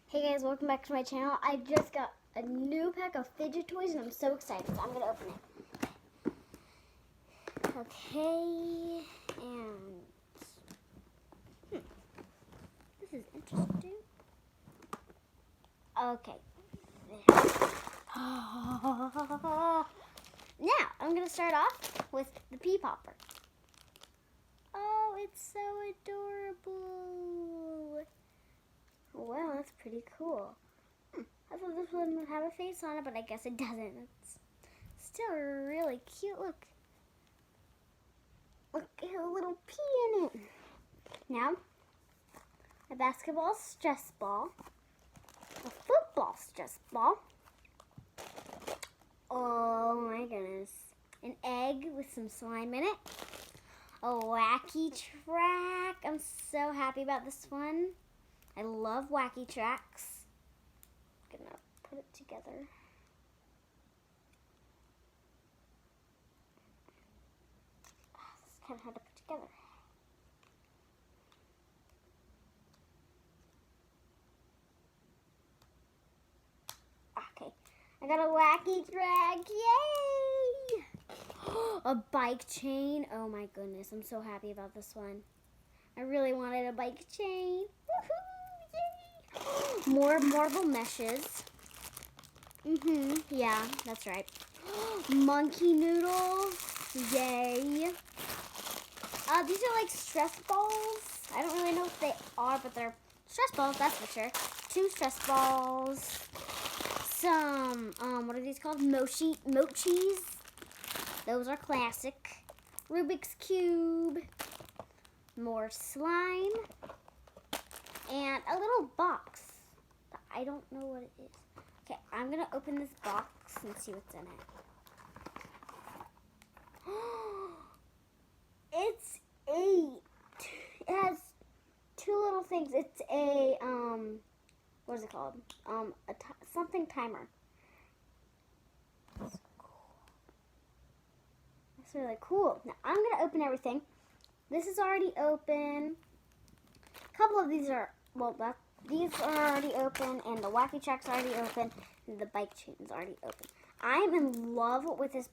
Hey guys, welcome back to my channel. I just got a new pack of fidget toys and I'm so excited, so I'm going to open it. Okay, and this is interesting. Okay. Now, I'm going to start off with the pea popper. Oh, it's so adorable. Wow, that's pretty cool. I thought this one would have a face on it, but I guess it doesn't. It's still really cute. Look, at a little pea in it. Now, a basketball stress ball, a football stress ball. Oh my goodness. An egg with some slime in it. A wacky track. I'm so happy about this one. I love wacky tracks. I'm gonna put it together. This is kind of hard to put together. Okay, I got a wacky track. Yay! A bike chain. Oh my goodness, I'm so happy about this one. I really wanted a bike chain. Woohoo! Yay! More marble meshes. Yeah, that's right. Monkey noodles. Yay. These are like stress balls. I don't really know what they are, but they're stress balls, that's for sure. 2 stress balls. Some, what are these called? Mochis. Those are classic. Rubik's Cube. More slime. And a little box. But I don't know what it is. Okay, I'm going to open this box and see what's in it. It's it has 2 little things. It's a, what is it called? Something timer. That's cool. That's really cool. Now, I'm going to open everything. This is already open. A couple of these are, these are already open, and the wacky track's already open, and the bike chain's already open. I'm in love with this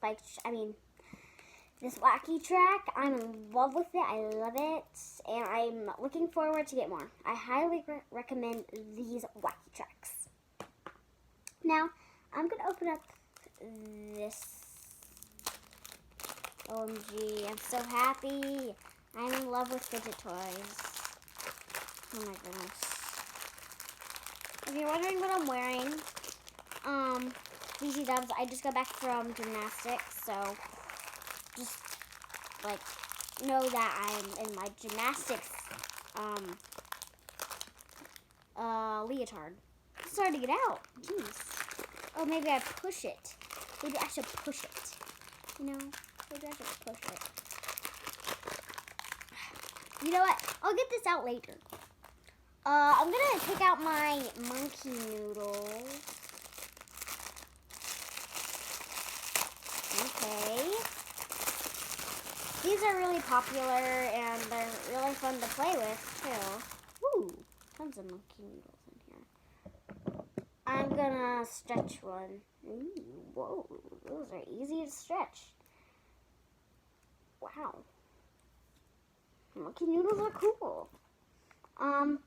this wacky track. I'm in love with it. I love it, and I'm looking forward to get more. I highly recommend these wacky tracks. Now, I'm going to open up this. OMG, I'm so happy. I'm in love with fidget toys. Oh my goodness. If you're wondering what I'm wearing, BG Dubs, I just got back from gymnastics, so just, like, know that I'm in my gymnastics, leotard. It's hard to get out. Jeez. Oh, maybe I push it. Maybe I should push it. You know? Maybe I should push it. You know what? I'll get this out later. I'm gonna take out my monkey noodles. Okay. These are really popular and they're really fun to play with too. Ooh, tons of monkey noodles in here. I'm gonna stretch one. Ooh, whoa, those are easy to stretch. Wow. Monkey noodles are cool. I'm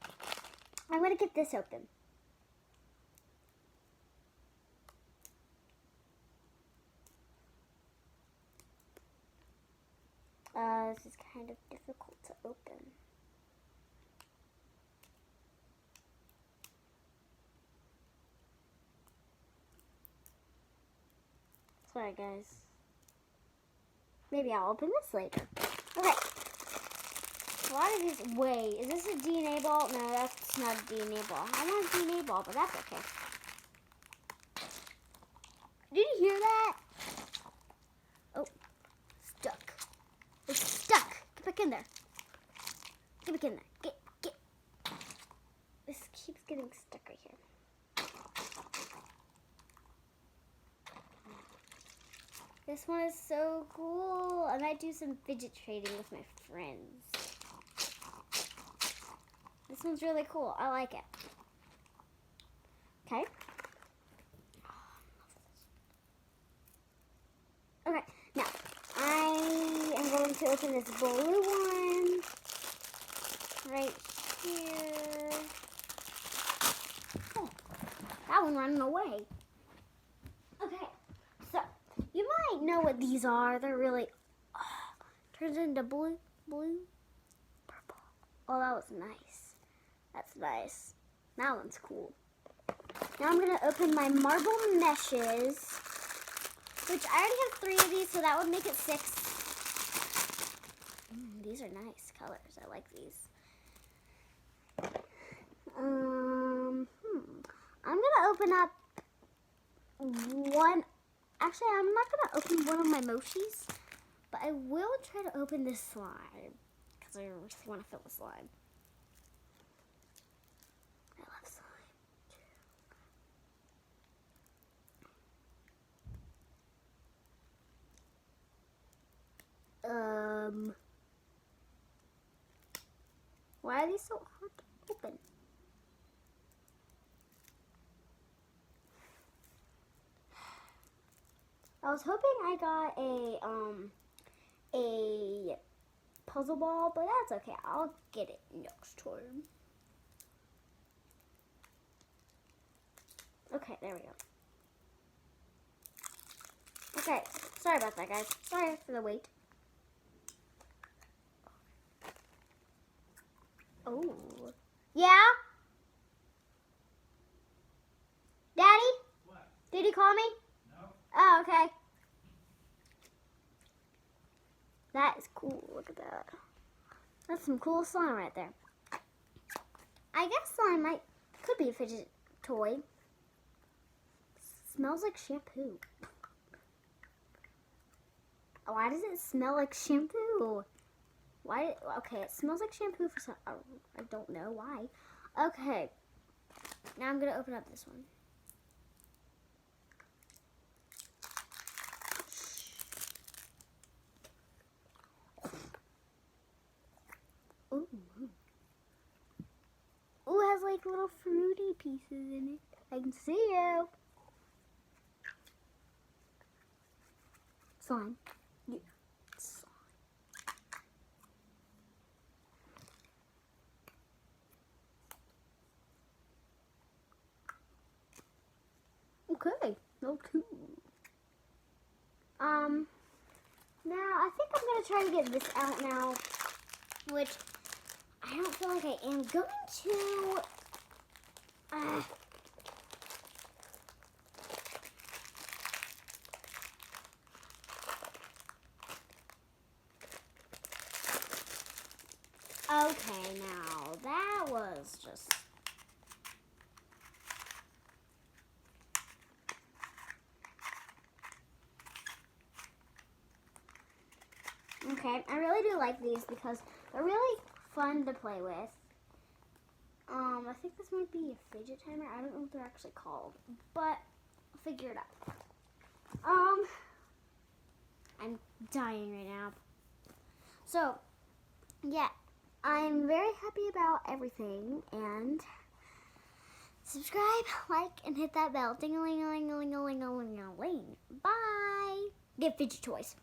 gonna get this open. This is kind of difficult to open. Sorry, guys. Maybe I'll open this later. Okay. A lot of these. Wait, is this a DNA ball? No, that's not a DNA ball. I want a DNA ball, but that's okay. Did you hear that? Oh, stuck. It's stuck. Get back in there. Get back in there. Get. This keeps getting stuck right here. This one is so cool. I might do some fidget trading with my friends. This one's really cool. I like it. to open this blue one right here. Oh, that one running away. Okay, so you might know what these are. They're really, turns into blue, purple. Oh, that was nice. That's nice. That one's cool. Now I'm gonna open my marble meshes, which I already have 3 of these, so that would make it 6. These are nice colors. I like these. I'm gonna open up one. Actually, I'm not gonna open one of my mochis, but I will try to open this slime because I really want to fill the slime. I love slime too. Why are these so hard to open? I was hoping I got a puzzle ball, but that's okay. I'll get it next time. Okay, there we go. Okay, sorry about that, guys. Sorry for the wait. Oh. Yeah? Daddy? What? Did he call me? No. Oh, okay. That is cool. Look at that. That's some cool slime right there. I guess slime could be a fidget toy. Smells like shampoo. Why does it smell like shampoo? Why? Okay, it smells like shampoo for some. I don't know why. Okay, now I'm gonna open up this one. Ooh, ooh, it has like little fruity pieces in it. I can see you. Slime. Yeah. Slime. Okay, no two. Now I think I'm gonna try to get this out now, which I don't feel like I am going to. Okay, now that was just. Okay, I really do like these because they're really fun to play with. I think this might be a fidget timer. I don't know what they're actually called, but I'll figure it out. I'm dying right now. So, yeah, I'm very happy about everything, and subscribe, like, and hit that bell. Ding-a-ling-a-ling-a-ling-a-ling-a-ling-a-ling. Bye. Get fidget toys.